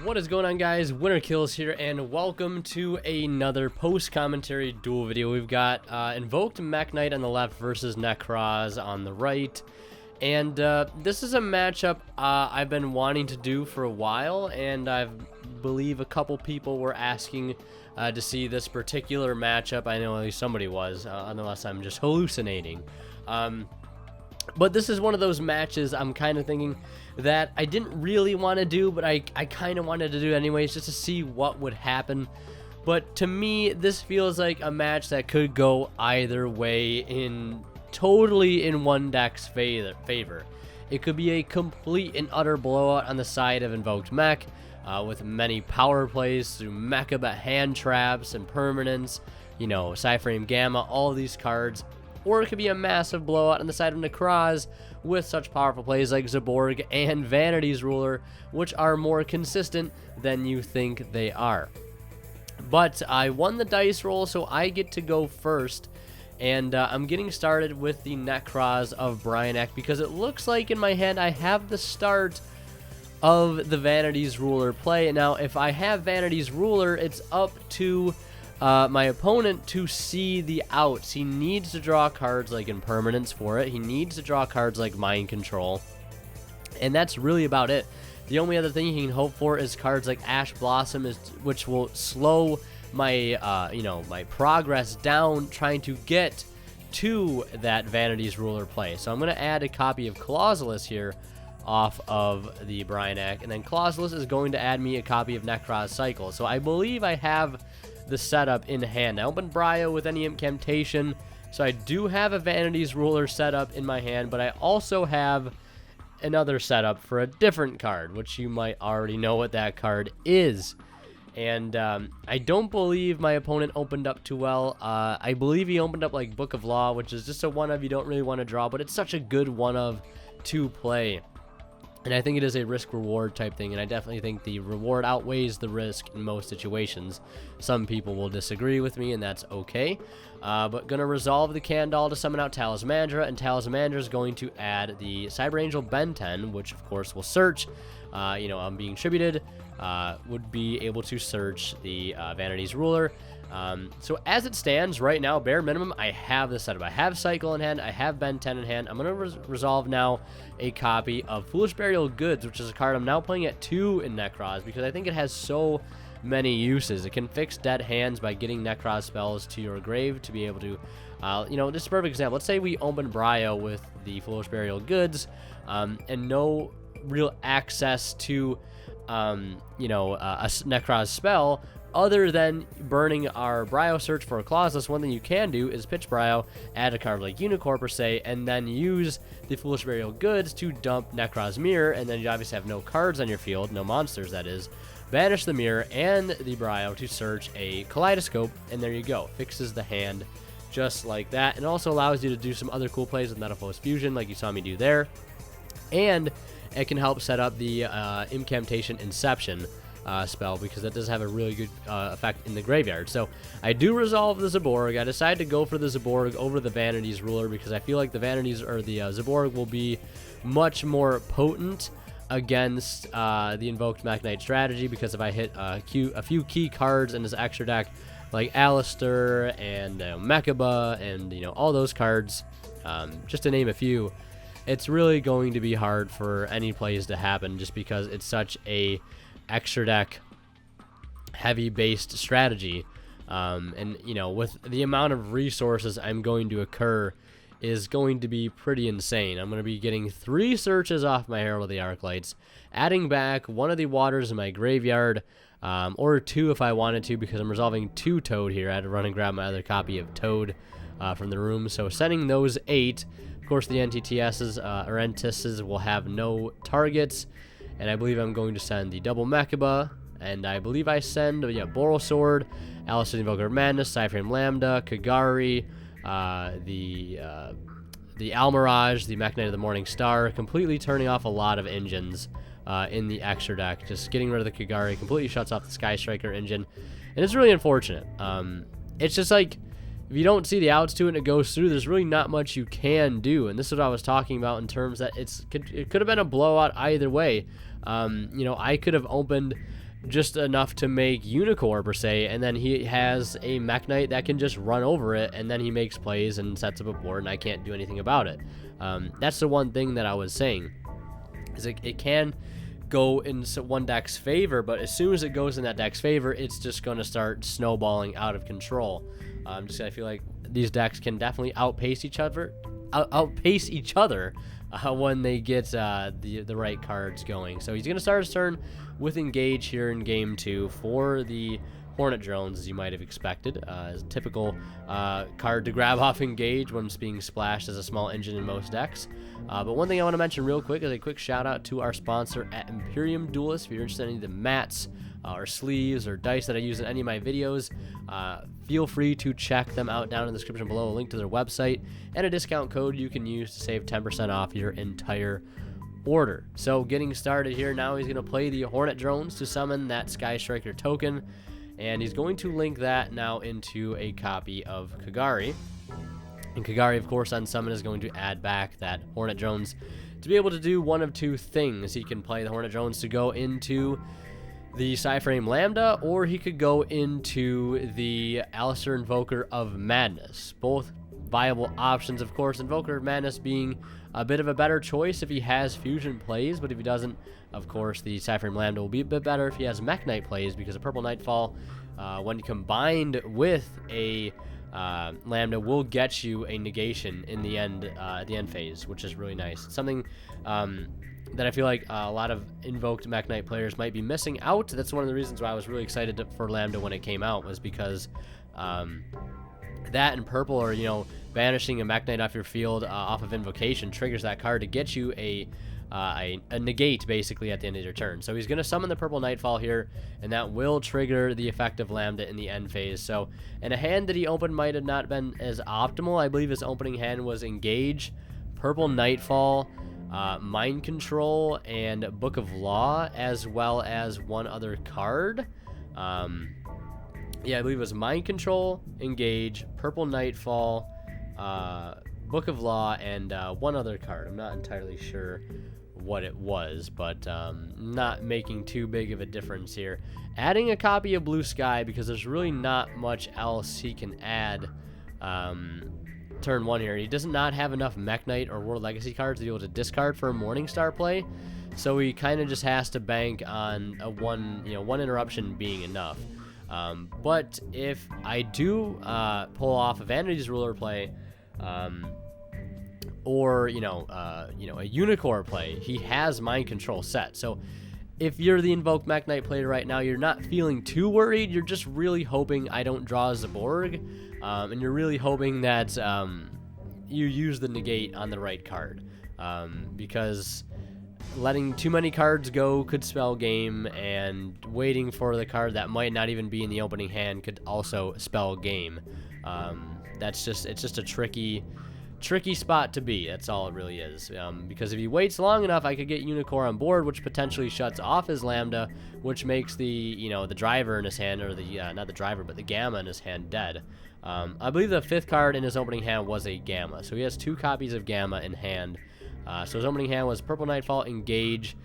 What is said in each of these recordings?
What is going on, guys? Winner Kills here, and welcome to another post-commentary duel video. We've got Invoked Mekk-Knight on the left versus Nekroz on the right. And this is a matchup I've been wanting to do for a while, and I believe a couple people were asking to see this particular matchup. I know at least somebody was, unless I'm just hallucinating. But this is one of those matches I'm kind of thinking that I didn't really want to do, but I kind of wanted to do anyways, just to see what would happen. But to me, this feels like a match that could go either way, totally in one deck's favor. It could be a complete and utter blowout on the side of Invoked Mekk, with many power plays through Mecha hand traps and permanents, you know, Cyframe Gamma, all of these cards. Or it could be a massive blowout on the side of Nekroz with such powerful plays like Zaborg and Vanity's Ruler, which are more consistent than you think they are. But I won the dice roll, so I get to go first. And I'm getting started with the Nekroz of Bryanek because it looks like in my hand I have the start of the Vanity's Ruler play. Now, if I have Vanity's Ruler, it's up to my opponent to see the outs. He needs to draw cards like Impermanence for it. He needs to draw cards like Mind Control. And that's really about it. The only other thing he can hope for is cards like Ash Blossom, which will slow my, my progress down trying to get to that Vanity's Ruler play. So I'm going to add a copy of Clauselus here off of the Bryanek. And then Clauselus is going to add me a copy of Nekroz Cycle. So I believe I have the setup in hand. I opened Bryo with any incantation, so I do have a Vanity's Ruler setup in my hand, but I also have another setup for a different card, which you might already know what that card is. And I don't believe my opponent opened up too well. I believe he opened up like Book of Law, which is just a one of you don't really want to draw, but it's such a good one of to play. And I think it is a risk-reward type thing, and I definitely think the reward outweighs the risk in most situations. Some people will disagree with me, and that's okay. But going to resolve the Candle to summon out Talismandra, and Talismandra is going to add the Cyber Angel Ben 10, which, of course, will search. On being tributed, would be able to search the Vanity's Ruler. So as it stands right now, bare minimum, I have this setup. I have Cycle in hand. I have Ben 10 in hand. I'm going to resolve now a copy of Foolish Burial Goods, which is a card I'm now playing at 2 in Nekroz because I think it has so many uses. It can fix dead hands by getting Nekroz spells to your grave to be able to, this is a perfect example. Let's say we open Bryo with the Foolish Burial Goods and no real access to, a Nekroz spell. Other than burning our Bryo search for a Clauselus, one thing you can do is pitch Bryo, add a card like Unicorn per se, and then use the Foolish Burial Goods to dump Nekroz Mirror, and then you obviously have no cards on your field, no monsters that is. Banish the Mirror and the Bryo to search a Kaleidoscope, and there you go. Fixes the hand just like that, and also allows you to do some other cool plays with Metaphos Fusion like you saw me do there. And it can help set up the Incantation Inception spell because that does have a really good effect in the graveyard. So I do resolve the Zaborg. I decided to go for the Zaborg over the Vanity's Ruler because I feel like the Zaborg will be much more potent against the Invoked Mekk-Knight strategy, because if I hit a few key cards in his extra deck like Alistair and Mechaba and all those cards, just to name a few, it's really going to be hard for any plays to happen just because it's such a extra deck heavy based strategy, and with the amount of resources I'm going to occur is going to be pretty insane. I'm going to be getting 3 searches off my Herald of the Arclights, adding back one of the waters in my graveyard, or 2 if I wanted to, because I'm resolving 2 Toad here. I had to run and grab my other copy of Toad from the room, so sending those 8. Of course, the NTTSs or Entises will have no targets. And I believe I'm going to send the double Mechaba, and I believe I send Boral Sword, Alistair Invoker of Madness, Cyframe Lambda, Kagari, the Almirage, the Mekk-Knight of the Morning Star, completely turning off a lot of engines in the extra deck. Just getting rid of the Kagari completely shuts off the Sky Striker engine, and it's really unfortunate. It's just like, if you don't see the outs to it and it goes through, there's really not much you can do. And this is what I was talking about in terms that it could have been a blowout either way. I could have opened just enough to make Yugioh per se, and then he has a Mekk-Knight that can just run over it, and then he makes plays and sets up a board, and I can't do anything about it. That's the one thing that I was saying, is it can go in one deck's favor, but as soon as it goes in that deck's favor, it's just going to start snowballing out of control. I feel like these decks can definitely outpace each other when they get the right cards going. So he's going to start his turn with Engage here in Game 2 for the Hornet Drones, as you might have expected. As a typical card to grab off Engage when it's being splashed as a small engine in most decks. But one thing I want to mention real quick is a quick shout out to our sponsor at Imperium Duelist. If you're interested in any of the mats or sleeves or dice that I use in any of my videos, feel free to check them out down in the description below. A link to their website and a discount code you can use to save 10% off your entire order. So getting started here now, he's going to play the Hornet Drones to summon that Sky Striker token, and he's going to link that now into a copy of Kagari. And Kagari, of course, on summon is going to add back that Hornet Drones to be able to do one of two things. He can play the Hornet Drones to go into the Psyframe Lambda, or he could go into the Alistair Invoker of Madness. Both viable options, of course. Invoker of Madness being a bit of a better choice if he has fusion plays, but if he doesn't, of course, the Psyframe Lambda will be a bit better if he has Mekk-Knight plays, because a Purple Nightfall, when combined with a Lambda, will get you a negation in the end, at the end phase, which is really nice. It's something that I feel like a lot of Invoked Mekk-Knight players might be missing out. That's one of the reasons why I was really excited for Lambda when it came out, was because that and purple, or banishing a Mekk-Knight off your field off of invocation, triggers that card to get you a negate basically at the end of your turn. So he's going to summon the Purple Nightfall here, and that will trigger the effect of Lambda in the end phase. So in a hand that he opened might have not been as optimal. I believe his opening hand was Engage, Purple Nightfall, Mind Control, and Book of Law, as well as one other card. Yeah, I believe it was Mind Control, Engage, Purple Nightfall, Book of Law, and one other card. I'm not entirely sure what it was, but not making too big of a difference here. Adding a copy of Blue Sky, because there's really not much else he can add turn one here. He does not have enough Mekk-Knight or World Legacy cards to be able to discard for a Morningstar play, so he kind of just has to bank on a one interruption being enough. But if I do pull off a Vanity's Ruler play, or a Yugioh play, he has Mind Control set. So if you're the Invoked Mekk-Knight player right now, you're not feeling too worried. You're just really hoping I don't draw Zaborg, and you're really hoping that you use the negate on the right card, because letting too many cards go could spell game, and waiting for the card that might not even be in the opening hand could also spell game. It's just a tricky spot to be. That's all it really is. Because if he waits long enough, I could get Yugioh on board, which potentially shuts off his Lambda, which makes the driver in his hand, or not the driver, but the Gamma in his hand dead. I believe the fifth card in his opening hand was a Gamma, so he has two copies of Gamma in hand. So his opening hand was Purple Nightfall, Engage,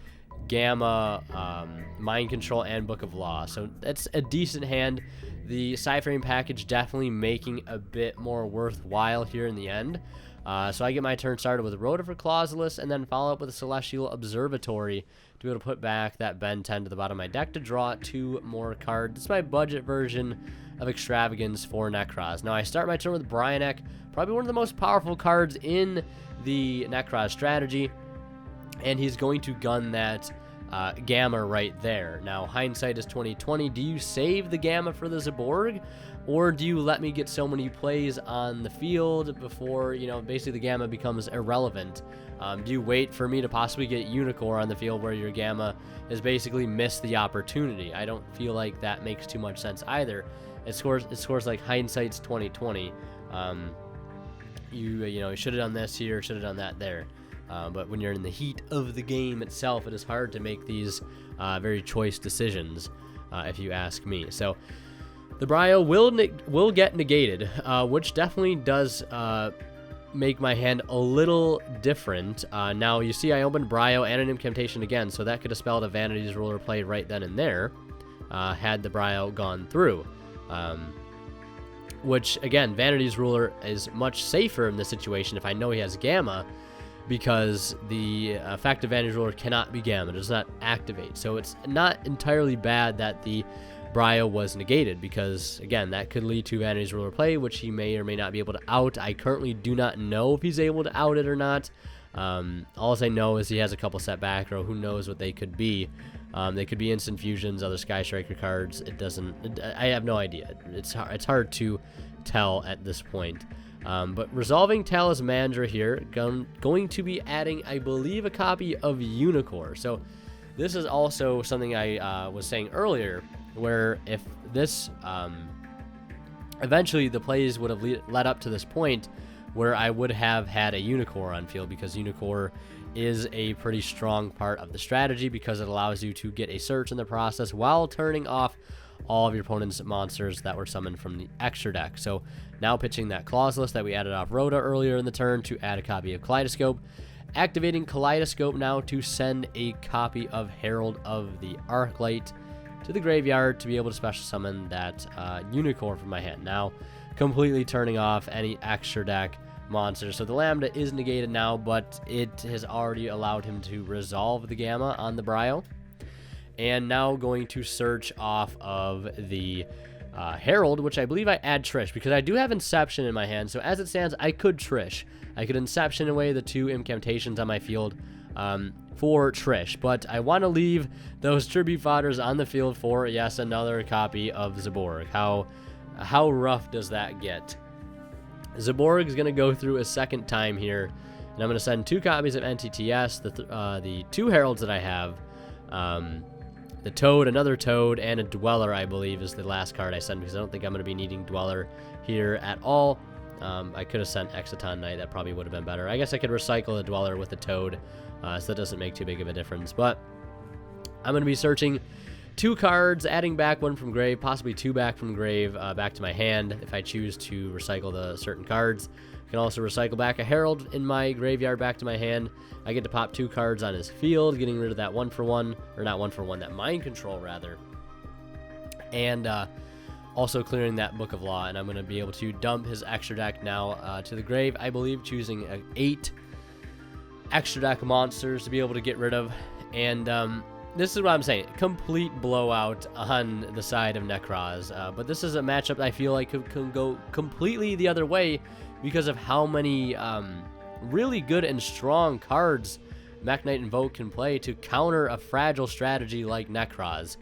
Gamma, Mind Control, and Book of Law. So that's a decent hand. The Psyframe package definitely making a bit more worthwhile here in the end. So I get my turn started with Rhoda for Clausulus, and then follow up with a Celestial Observatory to be able to put back that Ben 10 to the bottom of my deck to draw two more cards. This is my budget version of Extravagance for Nekroz. Now I start my turn with Bryanek, probably one of the most powerful cards in the Nekroz strategy, and he's going to gun that Gamma right there. Now hindsight is 20/20. Do you save the Gamma for the Zaborg, or do you let me get so many plays on the field before basically the Gamma becomes irrelevant? Do you wait for me to possibly get Yugioh on the field where your Gamma has basically missed the opportunity? I don't feel like that makes too much sense either. It scores like hindsight's 20/20. You should have done this here, should have done that there. But when you're in the heat of the game itself, it is hard to make these very choice decisions, if you ask me. So the Bryo will get negated, which definitely does make my hand a little different. Now you see I opened Bryo and an Incantation again, so that could have spelled a Vanity's Ruler play right then and there. had the Brio gone through. Which, again, Vanity's Ruler is much safer in this situation if I know he has Gamma, because the effect of Vanity's Ruler cannot be Gamma. It does not activate. So it's not entirely bad that the Brio was negated, because, again, that could lead to Vanity's Ruler play, which he may or may not be able to out. I currently do not know if he's able to out it or not. All I know is he has a couple set back row. Who knows what they could be. They could be instant fusions, other Sky Striker cards. I have no idea. It's hard to tell at this point. But resolving Talismandra here, going to be adding, I believe, a copy of Unicorn. So this is also something I was saying earlier, where if this, eventually the plays would have led up to this point where I would have had a Unicorn on field, because Unicorn is a pretty strong part of the strategy, because it allows you to get a search in the process while turning off all of your opponent's monsters that were summoned from the extra deck. So now pitching that Clauseless that we added off Rhoda earlier in the turn to add a copy of Kaleidoscope. Activating Kaleidoscope now to send a copy of Herald of the Arclight to the graveyard to be able to special summon that Unicorn from my hand. Now completely turning off any extra deck monsters. So the Lambda is negated now, but it has already allowed him to resolve the Gamma on the Brio. And now going to search off of the Herald, which I believe I add Trish, because I do have Inception in my hand. So as it stands, I could Trish. I could Inception away the 2 incantations on my field for Trish. But I want to leave those tribute fodders on the field for, yes, another copy of Zaborg. How rough does that get? Zaborg is going to go through a second time here, and I'm going to send 2 copies of NTTS, the 2 Heralds that I have, the Toad, another Toad, and a Dweller, I believe, is the last card I send, because I don't think I'm going to be needing Dweller here at all. I could have sent Exciton Knight. That probably would have been better. I guess I could recycle a Dweller with the Toad, so that doesn't make too big of a difference. But I'm going to be searching 2 cards, adding back 1 from grave, possibly 2 back from grave, back to my hand if I choose to recycle the certain cards. I can also recycle back a Herald in my graveyard back to my hand. I get to pop 2 cards on his field, getting rid of that 1-for-1, or not 1-for-1, that Mind Control rather. And also clearing that Book of Law, and I'm going to be able to dump his extra deck now to the grave, I believe, choosing 8 extra deck monsters to be able to get rid of. And this is what I'm saying, complete blowout on the side of Nekroz. But this is a matchup I feel like can go completely the other way, because of how many really good and strong cards Mekk-Knight Invoke can play to counter a fragile strategy like Nekroz.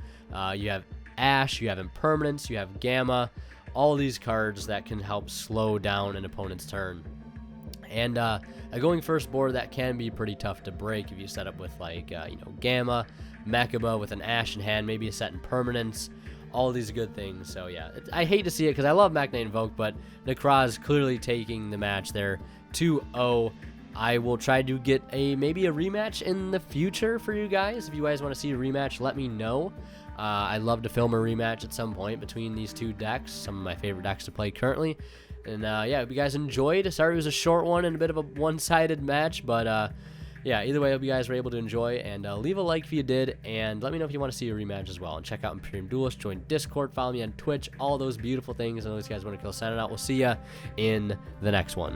You have Ash, you have Impermanence, you have Gamma, all these cards that can help slow down an opponent's turn. And a going first board that can be pretty tough to break if you set up with, like, Gamma, Mechaba with an Ash in hand, maybe a set Impermanence, all these good things. So yeah, I hate to see it, because I love Mekk-Knight Invoke, but Nekroz clearly taking the match there 2-0. I will try to get maybe a rematch in the future for you guys. If you guys want to see a rematch, let me know. I'd love to film a rematch at some point between these 2 decks, some of my favorite decks to play currently. And yeah, hope you guys enjoyed. Sorry it was a short one and a bit of a one-sided match, but yeah, either way, I hope you guys were able to enjoy, and leave a like if you did, and let me know if you want to see a rematch as well. And check out Imperium Duelist, join Discord, follow me on Twitch, all those beautiful things. I know these guys want to kill. Signing out. We'll see ya in the next one.